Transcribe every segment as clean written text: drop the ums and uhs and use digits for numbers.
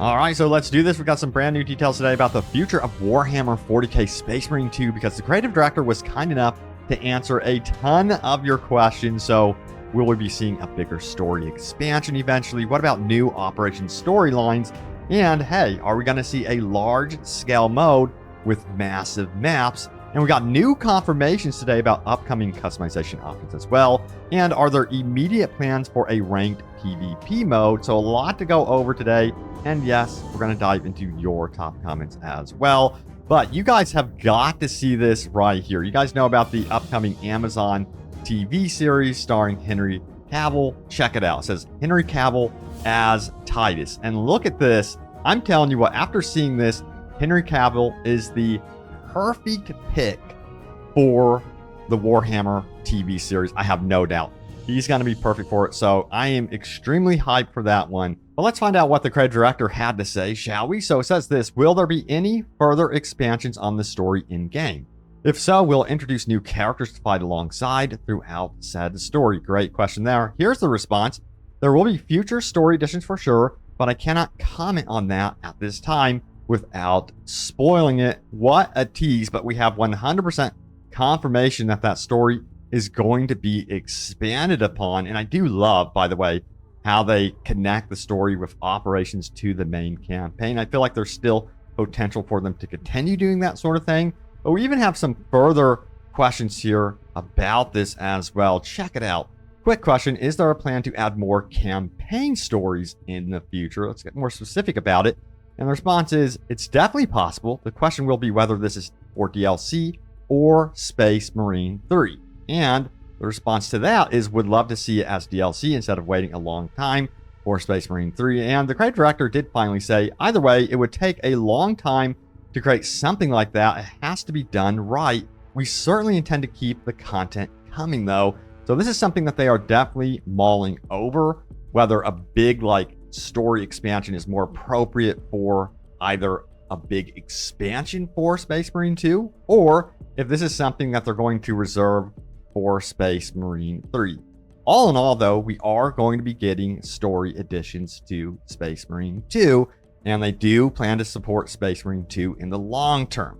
All right, so let's do this. We've got some brand new details today about the future of Warhammer 40K Space Marine 2 because the creative director was kind enough to answer a ton of your questions. So will we be seeing a bigger story expansion eventually? What about new operation storylines? And hey, are we going to see a large scale mode with massive maps? And we got new confirmations today about upcoming customization options as well. And are there immediate plans for a ranked PvP mode? So a lot to go over today. And yes, we're going to dive into your top comments as well. But you guys have got to see this right here. You guys know about the upcoming Amazon TV series starring Henry Cavill. Check it out. It says Henry Cavill as Titus. And look at this. I'm telling you what, after seeing this, Henry Cavill is the perfect pick for the Warhammer TV series. I have no doubt he's going to be perfect for it. So I am extremely hyped for that one. But let's find out what the creative director had to say, shall we? So it says this: will there be any further expansions on the story in game? If so, we'll introduce new characters to fight alongside throughout said story. Great question there. Here's the response. There will be future story additions for sure, but I cannot comment on that at this time without spoiling it. What a tease, but we have 100% confirmation that that story is going to be expanded upon. And I do love, by the way, how they connect the story with operations to the main campaign. I feel like there's still potential for them to continue doing that sort of thing. But we even have some further questions here about this as well. Check it out. Quick question: is there a plan to add more campaign stories in the future? Let's get more specific about it. And the response is, it's definitely possible. The question will be whether this is for DLC or Space Marine 3. And the response to that is, would love to see it as DLC instead of waiting a long time for Space Marine 3. And the creative director did finally say, either way, it would take a long time to create something like that. It has to be done right. We certainly intend to keep the content coming though. So this is something that they are definitely mulling over, whether a big story expansion is more appropriate for either a big expansion for Space Marine 2, or if this is something that they're going to reserve for Space Marine 3. All in all, though, we are going to be getting story additions to Space Marine 2, and they do plan to support Space Marine 2 in the long term.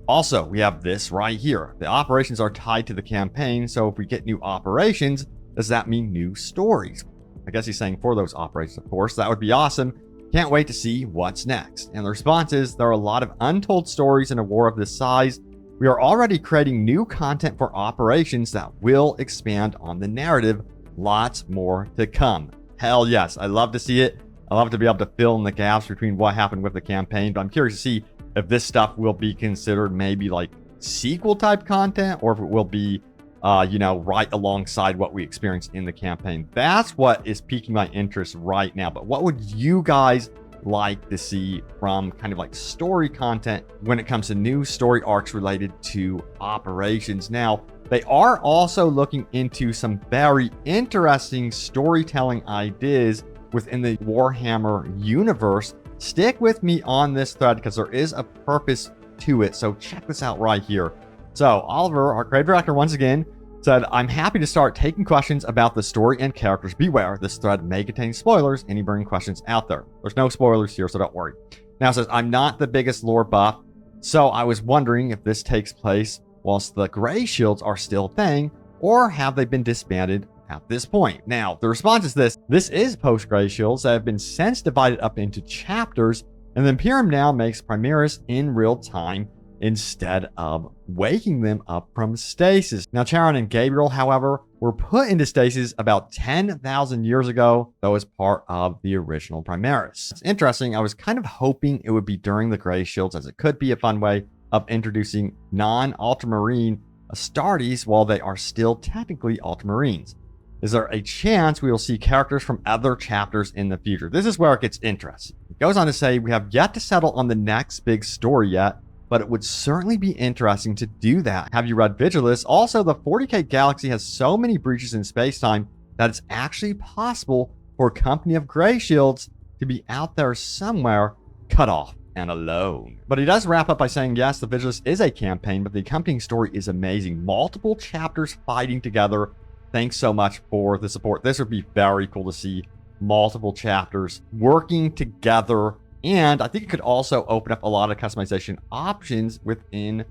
Also, we have this right here. The operations are tied to the campaign, so if we get new operations, does that mean new stories? I guess he's saying for those operations, of course. That would be awesome. Can't wait to see what's next. And the response is, there are a lot of untold stories in a war of this size. We are already creating new content for operations that will expand on the narrative. Lots more to come. Hell yes, I love to see it. I love to be able to fill in the gaps between what happened with the campaign, but I'm curious to see if this stuff will be considered maybe like sequel type content, or if it will be right alongside what we experienced in the campaign. That's what is piquing my interest right now. But what would you guys like to see from kind of like story content when it comes to new story arcs related to operations? Now, they are also looking into some very interesting storytelling ideas within the Warhammer universe. Stick with me on this thread because there is a purpose to it. So check this out right here. So Oliver, our creative director, once again said, I'm happy to start taking questions about the story and characters. Beware, this thread may contain spoilers. Any burning questions out there? There's no spoilers here, so don't worry. Now it says, I'm not the biggest lore buff, so I was wondering if this takes place whilst the Gray Shields are still a thing, or have they been disbanded at this point? Now, the response is this. This is post-Gray Shields that have been since divided up into chapters, and the Imperium now makes Primaris in real time instead of waking them up from stasis. Now, Charon and Gabriel, however, were put into stasis about 10,000 years ago, though as part of the original Primaris. It's interesting. I was kind of hoping it would be during the Gray Shields, as it could be a fun way of introducing non-Ultramarine Astartes while they are still technically Ultramarines. Is there a chance we will see characters from other chapters in the future? This is where it gets interesting. It goes on to say, we have yet to settle on the next big story yet, but it would certainly be interesting to do that. Have you read Vigilus? Also, the 40K galaxy has so many breaches in space-time that it's actually possible for a company of Gray Shields to be out there somewhere, cut off and alone. But he does wrap up by saying, yes, the Vigilus is a campaign, but the accompanying story is amazing. Multiple chapters fighting together. Thanks so much for the support. This would be very cool to see multiple chapters working together And I think it could also open up a lot of customization options within,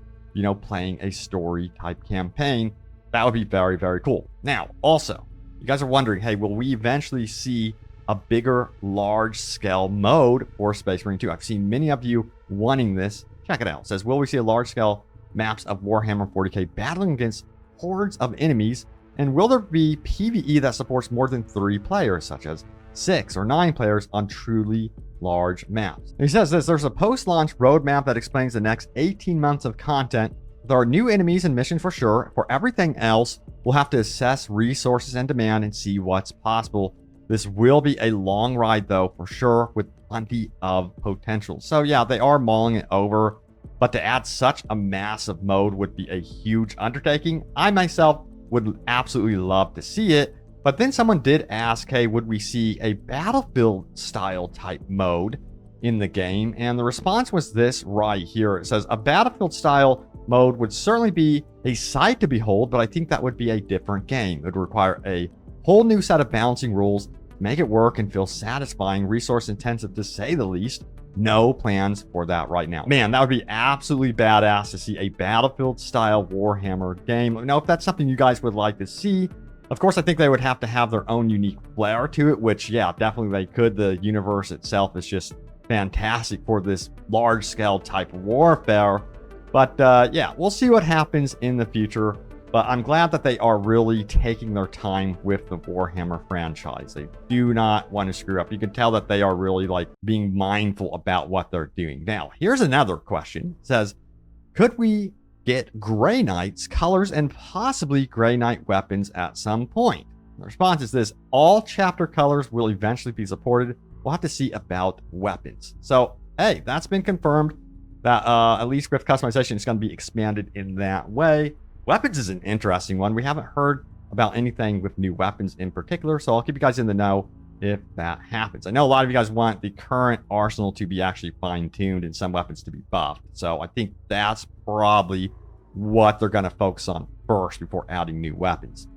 playing a story type campaign. That would be very, very cool. Now, also, you guys are wondering, hey, will we eventually see a bigger, large-scale mode for Space Marine 2? I've seen many of you wanting this. Check it out. It says, will we see a large-scale maps of Warhammer 40K battling against hordes of enemies? And will there be PvE that supports more than 3 players, such as 6 or 9 players on truly large maps? And he says this, there's a post-launch roadmap that explains the next 18 months of content. There are new enemies and missions for sure. For everything else, we'll have to assess resources and demand and see what's possible. This will be a long ride, though, for sure, with plenty of potential. So yeah, they are mulling it over, but to add such a massive mode would be a huge undertaking. I myself would absolutely love to see it, but then someone did ask, hey, would we see a Battlefield style type mode in the game? And the response was this right here. It says, a Battlefield style mode would certainly be a sight to behold, but I think that would be a different game. It would require a whole new set of balancing rules, make it work and feel satisfying, resource intensive to say the least. No plans for that right now. Man, that would be absolutely badass to see a Battlefield style Warhammer game. Now, if that's something you guys would like to see, of course, I think they would have to have their own unique flair to it, which, yeah, definitely they could. The universe itself is just fantastic for this large scale type warfare. But yeah, we'll see what happens in the future. But I'm glad that they are really taking their time with the Warhammer franchise. They do not want to screw up. You can tell that they are really like being mindful about what they're doing. Now, here's another question. It says, could we get Grey Knight's colors and possibly Grey Knight weapons at some point? The response is this, all chapter colors will eventually be supported. We'll have to see about weapons. So, hey, that's been confirmed that at least with customization, it's going to be expanded in that way. Weapons is an interesting one. We haven't heard about anything with new weapons in particular, so I'll keep you guys in the know if that happens. I know a lot of you guys want the current arsenal to be actually fine-tuned and some weapons to be buffed, so I think that's probably what they're going to focus on first before adding new weapons.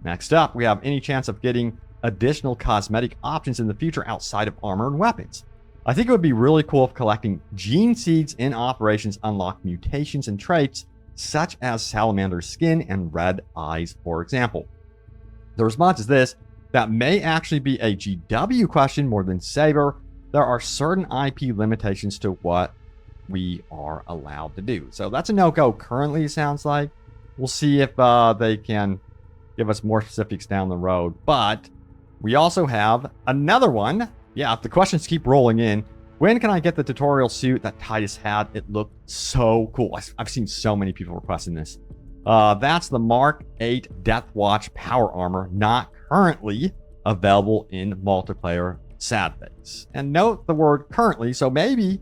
Next up, we have any chance of getting additional cosmetic options in the future outside of armor and weapons. I think it would be really cool if collecting gene seeds in operations unlock mutations and traits such as salamander skin and red eyes, for example. The response is this, that may actually be a GW question more than Saber. There are certain IP limitations to what we are allowed to do. So that's a no-go currently, it sounds like. We'll see if they can give us more specifics down the road. But we also have another one. Yeah, if the questions keep rolling in, when can I get the tutorial suit that Titus had? It looked so cool. I've seen so many people requesting this. That's the Mark 8 Death Watch Power Armor, not currently available in multiplayer, sad face. And note the word currently, so maybe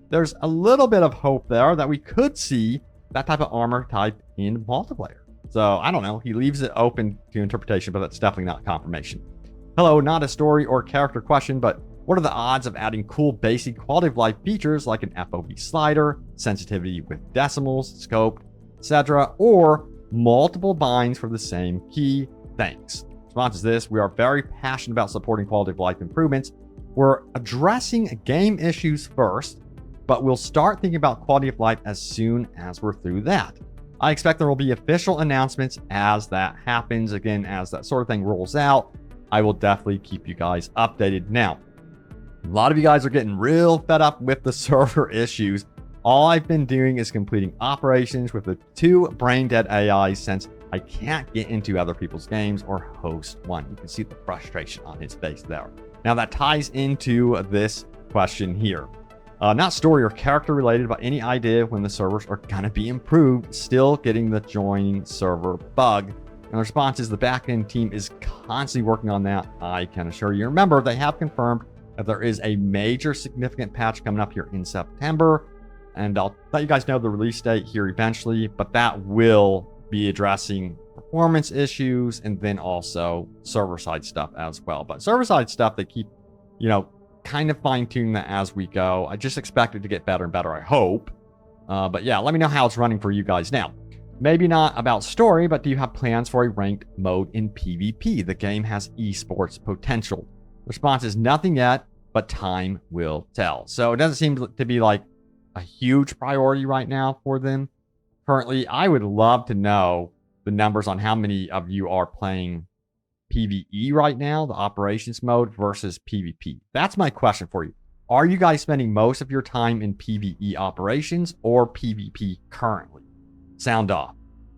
there's a little bit of hope there that we could see that type of armor type in multiplayer. So I don't know, he leaves it open to interpretation, but that's definitely not confirmation. Hello, not a story or character question, but what are the odds of adding cool basic quality of life features like an FOV slider, sensitivity with decimals, scope, etc., or multiple binds for the same key? Thanks. Response is this, we are very passionate about supporting quality of life improvements. We're addressing game issues first, but we'll start thinking about quality of life as soon as we're through that. I expect there will be official announcements as that happens. Again, as that sort of thing rolls out, I will definitely keep you guys updated. Now, a lot of you guys are getting real fed up with the server issues. All I've been doing is completing operations with the 2 brain-dead AIs since I can't get into other people's games or host one. You can see the frustration on his face there. Now that ties into this question here. Not story or character related, but any idea when the servers are gonna be improved, still getting the joining server bug. And the response is the backend team is constantly working on that, I can assure you. Remember, they have confirmed that there is a major significant patch coming up here in September, and I'll let you guys know the release date here eventually, but that will be addressing performance issues and then also server-side stuff as well. But server-side stuff, they keep, kind of fine-tuning that as we go. I just expect it to get better and better, I hope. But yeah, let me know how it's running for you guys. Now, maybe not about story, but do you have plans for a ranked mode in PvP? The game has esports potential. Response is nothing yet. but time will tell. So it doesn't seem to be like a huge priority right now for them. Currently, I would love to know the numbers on how many of you are playing PvE right now, the operations mode, versus PvP. That's my question for you. Are you guys spending most of your time in PvE operations or PvP currently? Sound off.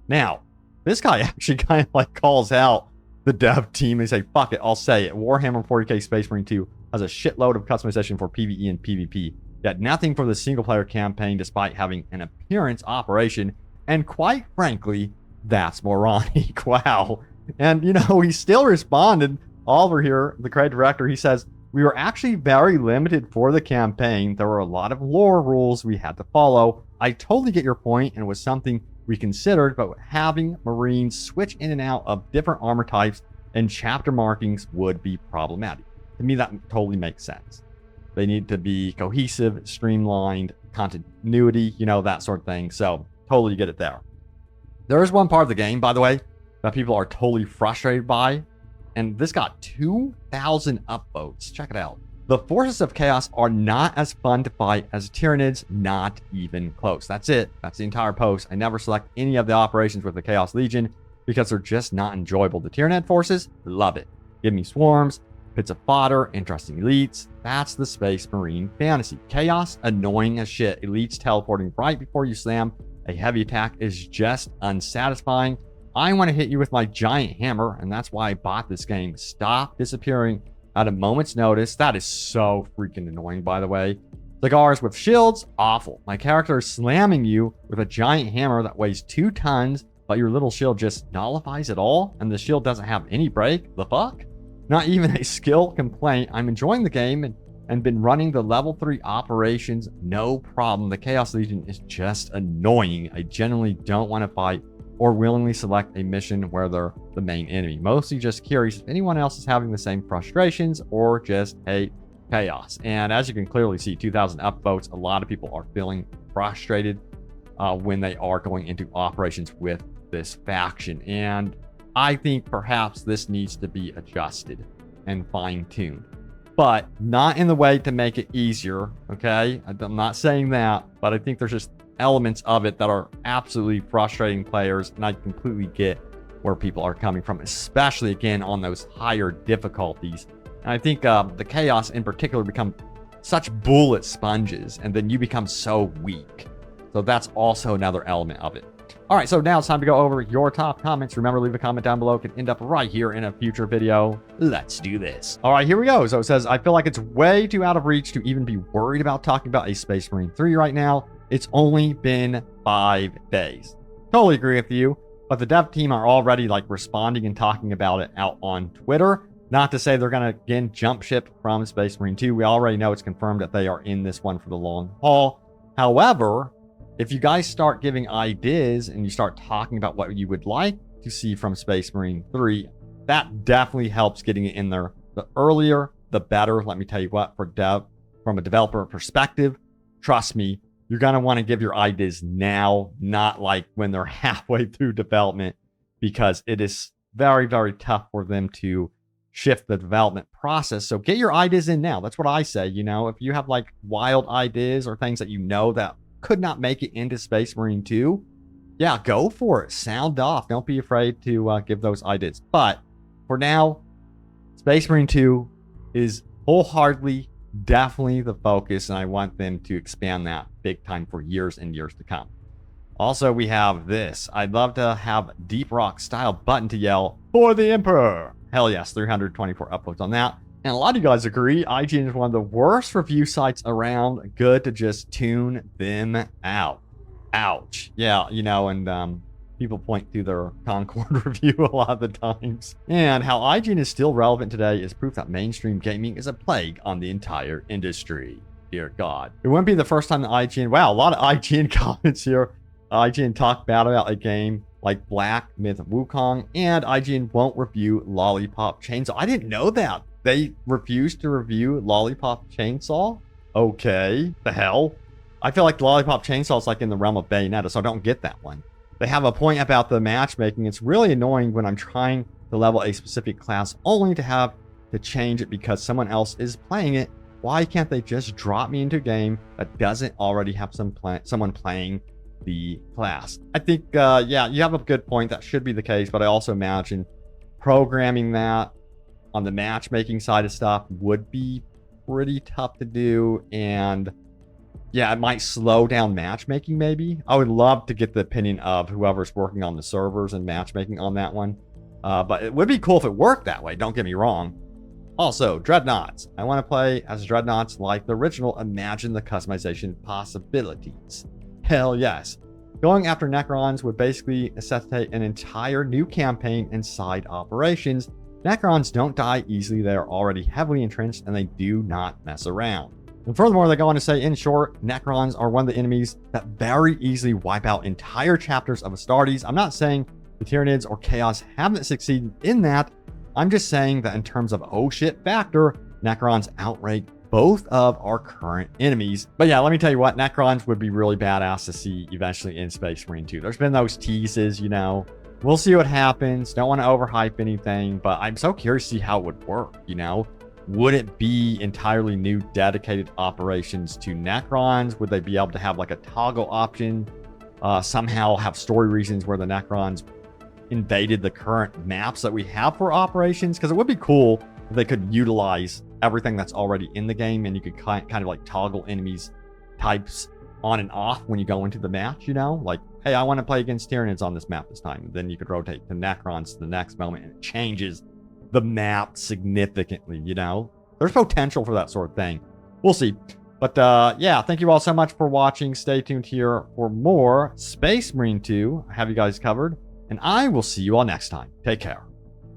Now, this guy actually kind of like calls out the dev team and say, fuck it, I'll say it. Warhammer 40K Space Marine 2 has a shitload of customization for PvE and PvP, yet nothing for the single player campaign despite having an appearance operation. And quite frankly, that's moronic. Wow. And, you know, he still responded. Oliver here, the creative director, he says, we were actually very limited for the campaign. There were a lot of lore rules we had to follow. I totally get your point, and it was something we considered, but having Marines switch in and out of different armor types and chapter markings would be problematic. To me, that totally makes sense. They need to be cohesive, streamlined, continuity, you know, that sort of thing. So totally get it there. There is one part of the game, by the way, that people are totally frustrated by, and this got 2,000 upvotes. Check it out. The forces of chaos are not as fun to fight as Tyranids, not even close. That's it. That's the entire post. I never select any of the operations with the Chaos Legion because they're just not enjoyable. The Tyranid forces, love it. Give me swarms, pits of fodder, interesting elites. That's the Space Marine fantasy. Chaos, annoying as shit. Elites teleporting right before you slam a heavy attack is just unsatisfying. I want to hit you with my giant hammer, and that's why I bought this game. Stop disappearing at a moment's notice. That is so freaking annoying, by the way. Cigars with shields, awful. My character is slamming you with a giant hammer that weighs 2 tons, but your little shield just nullifies it all, and the shield doesn't have any break. The fuck? Not even a skill complaint. I'm enjoying the game and been running the level 3 operations, no problem. The Chaos Legion is just annoying. I genuinely don't want to fight or willingly select a mission where they're the main enemy. Mostly just curious if anyone else is having the same frustrations or just hate chaos. And as you can clearly see, 2,000 upvotes, a lot of people are feeling frustrated when they are going into operations with this faction. And I think perhaps this needs to be adjusted and fine-tuned, but not in the way to make it easier, okay? I'm not saying that, but I think there's just elements of it that are absolutely frustrating players, and I completely get where people are coming from, especially again on those higher difficulties. And I think the chaos in particular become such bullet sponges, and then you become so weak. So that's also another element of it. All right, so now it's time to go over your top comments. Remember, leave a comment down below. It can end up right here in a future video. Let's do this. All right, here we go. So it says, I feel like it's way too out of reach to even be worried about talking about a Space Marine 3 right now. It's only been 5 days. Totally agree with you, but the dev team are already like responding and talking about it out on Twitter. Not to say they're going to again jump ship from Space Marine 2. We already know it's confirmed that they are in this one for the long haul. However, if you guys start giving ideas and you start talking about what you would like to see from Space Marine 3, that definitely helps getting it in there. The earlier, the better. Let me tell you what, from a developer perspective, trust me, you're going to want to give your ideas now, not like when they're halfway through development, because it is very, very tough for them to shift the development process. So get your ideas in now. That's what I say. You know, if you have like wild ideas or things that you know that could not make it into Space Marine 2, yeah, go for it. Sound off. Don't be afraid to give those ideas. But for now, Space Marine 2 is wholeheartedly definitely the focus, and I want them to expand that big time for years and years to come. Also, we have this. I'd love to have Deep Rock style button to yell for the Emperor. Hell yes, 324 upvotes on that. And a lot of you guys agree, IGN is one of the worst review sites around. Good to just tune them out. Ouch. Yeah, you know, and people point to their Concord review a lot of the times. And how IGN is still relevant today is proof that mainstream gaming is a plague on the entire industry. Dear God. It wouldn't be the first time that IGN... Wow, a lot of IGN comments here. IGN talk bad about a game like Black Myth Wukong, and IGN won't review Lollipop Chainsaw. I didn't know that. They refused to review Lollipop Chainsaw? Okay, the hell? I feel like Lollipop Chainsaw is like in the realm of Bayonetta, so I don't get that one. They have a point about the matchmaking. It's really annoying when I'm trying to level a specific class only to have to change it because someone else is playing it Why can't they just drop me into a game that doesn't already have someone playing the class? I think, yeah, you have a good point. That should be the case, but I also imagine programming that on the matchmaking side of stuff would be pretty tough to do. And yeah, it might slow down matchmaking maybe. I would love to get the opinion of whoever's working on the servers and matchmaking on that one. But it would be cool if it worked that way, don't get me wrong. Also, Dreadnoughts. I want to play as Dreadnoughts like the original. Imagine the customization possibilities. Hell yes. Going after Necrons would basically necessitate an entire new campaign and side operations. Necrons don't die easily. They are already heavily entrenched and they do not mess around. And furthermore, they go on to say, in short, Necrons are one of the enemies that very easily wipe out entire chapters of Astartes. I'm not saying the Tyranids or Chaos haven't succeeded in that. I'm just saying that in terms of oh shit factor, Necrons outrank both of our current enemies. But yeah, let me tell you what, Necrons would be really badass to see eventually in Space Marine 2. There's been those teases, you know. We'll see what happens. Don't want to overhype anything, but I'm so curious to see how it would work, you know. Would it be entirely new dedicated operations to Necrons? Would they be able to have like a toggle option? Somehow have story reasons where the Necrons invaded the current maps that we have for operations? Because it would be cool if they could utilize everything that's already in the game and you could kind of like toggle enemies types on and off when you go into the match, you know? Like, hey, I want to play against Tyranids on this map this time. Then you could rotate to Necrons to the next moment and it changes the map significantly, you know? There's potential for that sort of thing. We'll see. But yeah, thank you all so much for watching. Stay tuned here for more Space Marine 2. I have you guys covered. And I will see you all next time. Take care.